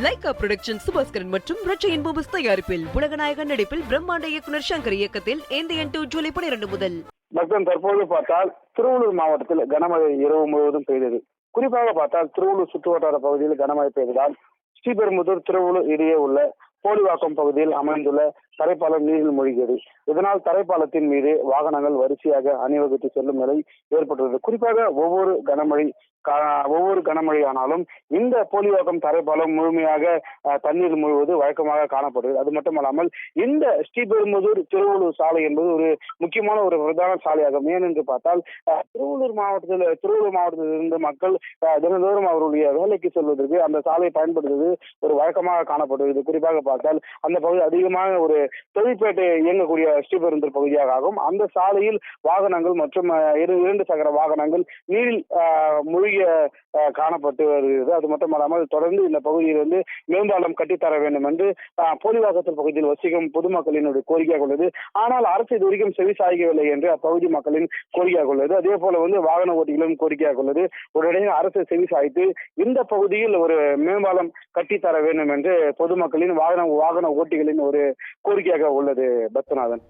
Lyca production Subaskaran மற்றும் ரச்சையின் பூபஸ் தயாரிப்பில் உலகநாயகன் நடிப்பில் பிரம்மாண்ட இயக்குனர் சங்கர் இயக்கத்தில் இந்தியன் 2 ஜூலை 12 முதல். பக்தன் தற்போது பார்த்தால் திருவள்ளூர் மாவட்டத்தில் கனமழை இரவு முழுவதும் பெய்தது. குறிப்பாக பார்த்தால் திருவள்ளூர் சுற்றுவட்டார பகுதியில் கனமழை பெய்ததால் ஸ்ரீபெரும்புதூர் திருவள்ளூர் இடையே உள்ள போலிவாக்கம் பகுதியில் அமைந்துள்ள தரைப்பாலம் நீரில் மூழ்கியது. இதனால் தரைப்பாலத்தின் மீது வாகனங்கள் வரிசையாக அணிவகுத்து செல்லும் நிலை ஏற்பட்டுள்ளது. குறிப்பாக ஒவ்வொரு கனமழையானாலும் இந்த போலிவாக்கம் தரைப்பாலம் முழுமையாக தண்ணீர் மூழ்குவது வழக்கமாக காணப்படுகிறது. அது மட்டுமல்லாமல் இந்த ஸ்ரீபெரும்புதூர் திருவள்ளூர் சாலை என்பது ஒரு முக்கியமான ஒரு பிரதான சாலையாகும். ஏனென்று பார்த்தால் திருவள்ளூர் மாவட்டத்தில் இருந்து மக்கள் தினந்தோறும் அவருடைய வேலைக்கு செல்வதற்கு அந்த சாலையை பயன்படுத்துவது ஒரு வழக்கமாக காணப்படுகிறது. குறிப்பாக பார்த்தால் அந்த பகுதி அதிகமாக ஒரு தொழிற்பேட்டை இயங்கக்கூடிய ஸ்ரீபெரும்புதூர் பகுதியாக ஆகும். அந்த சாலையில் வாகனங்கள் மற்றும் இரண்டு சக்கர வாகனங்கள் நீரில் மூழ்கிய காணப்பட்டு வருகிறது. அது மட்டுமல்லாமல் தொடர்ந்து இந்த பகுதியில் மேம்பாலம் கட்டித்தர வேண்டும் என்று போலிவாக்கத்தில் பகுதியில் வசிக்கும் பொதுமக்களின் கோரிக்கையாக உள்ளது. ஆனால் அரசு இது வரைக்கும் செவி சாய்க்கவில்லை என்று அப்பகுதி மக்களின் கோரிக்கையாக உள்ளது. அதே போல வாகன ஓட்டிகளும் கோரிக்கையாக உள்ளது. உடனடியாக அரசு செவி சாய்த்து இந்த பகுதியில் ஒரு மேம்பாலம் கட்டித்தர வேண்டும் என்று பொதுமக்களின் வாகன ஓட்டிகளின் ஒரு கோரிக்கையாக உள்ளது. பத்மநாதன்.